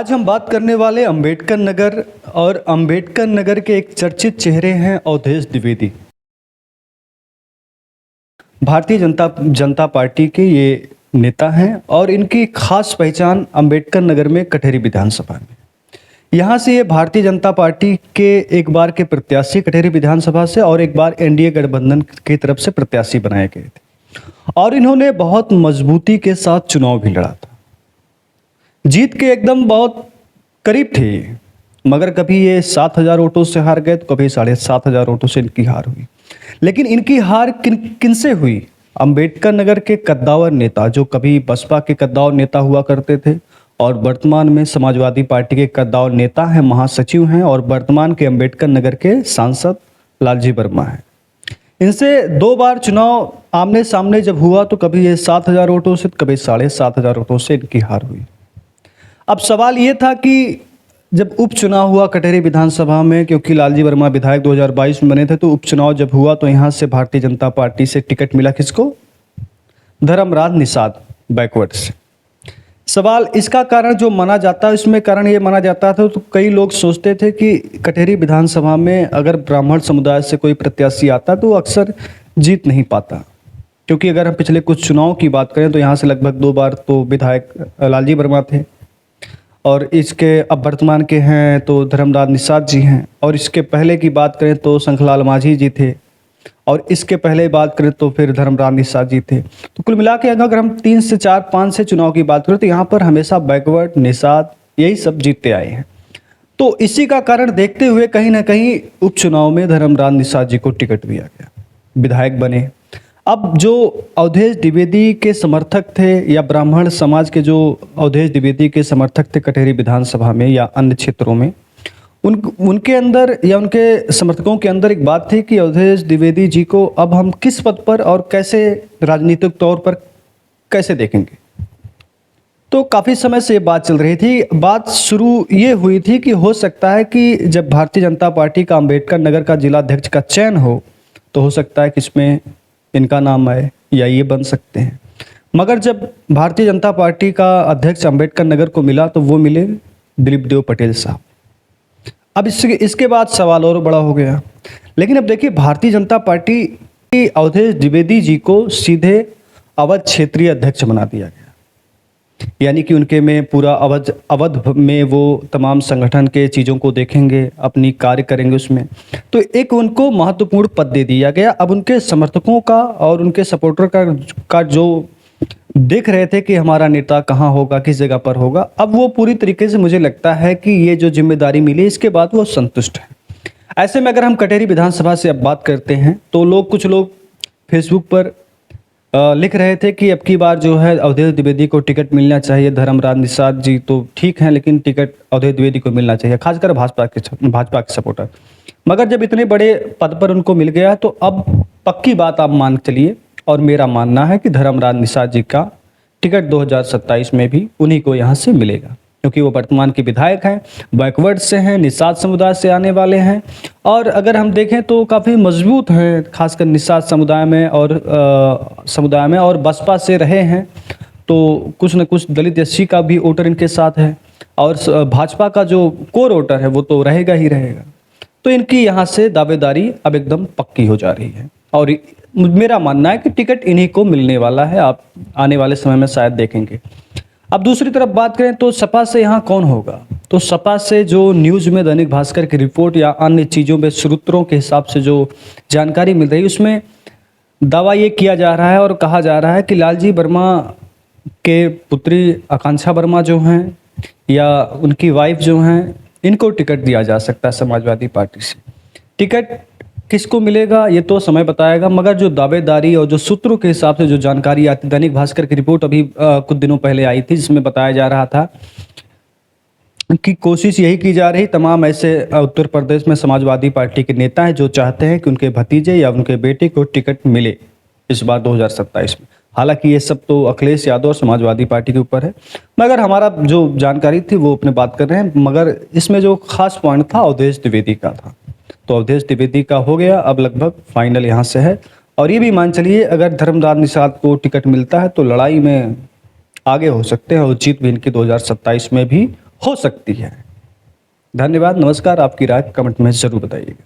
आज हम बात करने वाले अंबेडकर नगर और अंबेडकर नगर के एक चर्चित चेहरे हैं अवधेश द्विवेदी। भारतीय जनता पार्टी के ये नेता हैं और इनकी खास पहचान अंबेडकर नगर में कटहरी विधानसभा में। यहाँ से ये भारतीय जनता पार्टी के एक बार के प्रत्याशी कटहरी विधानसभा से और एक बार एनडीए गठबंधन की तरफ से प्रत्याशी बनाए गए थे और इन्होंने बहुत मजबूती के साथ चुनाव भी लड़ा था। जीत के एकदम बहुत करीब थे ये, मगर कभी ये 7,000 वोटों से हार गए तो कभी 7,500 वोटों से इनकी हार हुई। लेकिन इनकी हार किनसे हुई? अंबेडकर नगर के कद्दावर नेता, जो कभी बसपा के कद्दावर नेता हुआ करते थे और वर्तमान में समाजवादी पार्टी के कद्दावर नेता हैं, महासचिव हैं और वर्तमान के अंबेडकर नगर के सांसद लालजी वर्मा हैं। इनसे 2 बार चुनाव आमने सामने जब हुआ तो कभी ये 7,000 वोटों से, कभी 7,500 वोटों से इनकी हार हुई। अब सवाल ये था कि जब उपचुनाव हुआ कटहरी विधानसभा में, क्योंकि लालजी वर्मा विधायक 2022 में बने थे, तो उपचुनाव जब हुआ तो यहाँ से भारतीय जनता पार्टी से टिकट मिला किसको? धर्मराज निषाद बैकवर्ड से। सवाल इसका कारण जो माना जाता है, इसमें कारण ये माना जाता था, तो कई लोग सोचते थे कि कटहरी विधानसभा में अगर ब्राह्मण समुदाय से कोई प्रत्याशी आता तो अक्सर जीत नहीं पाता, क्योंकि अगर हम पिछले कुछ चुनाव की बात करें तो यहाँ से लगभग 2 बार तो विधायक लालजी वर्मा थे और इसके अब वर्तमान के हैं तो धर्मराज निषाद जी हैं, और इसके पहले की बात करें तो शंखलाल माझी जी थे, और इसके पहले बात करें तो फिर धर्मराज निषाद जी थे। तो कुल मिला के अगर हम 3 से 4, 5 से चुनाव की बात करें तो यहाँ पर हमेशा बैकवर्ड निषाद यही सब जीतते आए हैं। तो इसी का कारण देखते हुए कहीं ना कहीं उपचुनाव में धर्मराज निषाद जी को टिकट दिया गया, विधायक बने। अब जो अवधेश द्विवेदी के समर्थक थे या ब्राह्मण समाज के जो अवधेश द्विवेदी के समर्थक थे कटहरी विधानसभा में या अन्य क्षेत्रों में, उनके अंदर या उनके समर्थकों के अंदर एक बात थी कि अवधेश द्विवेदी जी को अब हम किस पद पर और कैसे राजनीतिक तौर पर कैसे देखेंगे। तो काफ़ी समय से ये बात चल रही थी। बात शुरू ये हुई थी कि हो सकता है कि जब भारतीय जनता पार्टी का अंबेडकर नगर का जिलाध्यक्ष का चयन हो तो हो सकता है कि इसमें इनका नाम आए या ये बन सकते हैं। मगर जब भारतीय जनता पार्टी का अध्यक्ष अंबेडकर नगर को मिला तो वो मिले दिलीप देव पटेल साहब। अब इसके बाद सवाल और बड़ा हो गया। लेकिन अब देखिए, भारतीय जनता पार्टी अवधेश द्विवेदी जी को सीधे अवध क्षेत्रीय अध्यक्ष बना दिया गया, यानी कि उनके में पूरा अवध में वो तमाम संगठन के चीज़ों को देखेंगे, अपनी कार्य करेंगे उसमें। तो एक उनको महत्वपूर्ण पद दे दिया गया। अब उनके समर्थकों का और उनके सपोर्टर का जो देख रहे थे कि हमारा नेता कहाँ होगा, किस जगह पर होगा, अब वो पूरी तरीके से मुझे लगता है कि ये जो जिम्मेदारी मिली इसके बाद वो संतुष्ट है। ऐसे में अगर हम कटहरी विधानसभा से अब बात करते हैं तो कुछ लोग फेसबुक पर लिख रहे थे कि अब की बार जो है अवधेश द्विवेदी को टिकट मिलना चाहिए। धर्मराज निषाद जी तो ठीक हैं, लेकिन टिकट अवधेश द्विवेदी को मिलना चाहिए, खासकर भाजपा के सपोर्टर। मगर जब इतने बड़े पद पर उनको मिल गया तो अब पक्की बात आप मान चलिए, और मेरा मानना है कि धर्मराज निषाद जी का टिकट 2027 में भी उन्हीं को यहाँ से मिलेगा, क्योंकि वो वर्तमान के विधायक हैं, बैकवर्ड से हैं, निषाद समुदाय से आने वाले हैं, और अगर हम देखें तो काफ़ी मजबूत हैं, खासकर निषाद समुदाय में और बसपा से रहे हैं, तो कुछ न कुछ दलित एससी का भी वोटर इनके साथ है, और भाजपा का जो कोर वोटर है वो तो रहेगा ही रहेगा। तो इनकी यहाँ से दावेदारी अब एकदम पक्की हो जा रही है, और मेरा मानना है कि टिकट इन्हीं को मिलने वाला है। आप आने वाले समय में शायद देखेंगे। अब दूसरी तरफ बात करें तो सपा से यहाँ कौन होगा, तो सपा से जो न्यूज़ में दैनिक भास्कर की रिपोर्ट या अन्य चीज़ों में सूत्रों के हिसाब से जो जानकारी मिल रही है, उसमें दावा ये किया जा रहा है और कहा जा रहा है कि लालजी वर्मा के पुत्री आकांक्षा वर्मा जो हैं या उनकी वाइफ जो हैं, इनको टिकट दिया जा सकता है समाजवादी पार्टी से। टिकट किसको मिलेगा ये तो समय बताएगा, मगर जो दावेदारी और जो सूत्रों के हिसाब से जो जानकारी आती, दैनिक भास्कर की रिपोर्ट अभी कुछ दिनों पहले आई थी, जिसमें बताया जा रहा था कि कोशिश यही की जा रही, तमाम ऐसे उत्तर प्रदेश में समाजवादी पार्टी के नेता हैं जो चाहते हैं कि उनके भतीजे या उनके बेटे को टिकट मिले इस बार 2027 में। हालांकि ये सब तो अखिलेश यादव और समाजवादी पार्टी के ऊपर है, मगर हमारा जो जानकारी थी वो अपने बात कर रहे हैं। मगर इसमें जो खास पॉइंट था अवधेश द्विवेदी का था, तो अवधेश द्विवेदी का हो गया अब लगभग फाइनल यहाँ से है। और ये भी मान चलिए अगर धर्मराज निषाद को टिकट मिलता है तो लड़ाई में आगे हो सकते हैं और जीत भी इनकी 2027 में भी हो सकती है। धन्यवाद, नमस्कार। आपकी राय कमेंट में ज़रूर बताइएगा।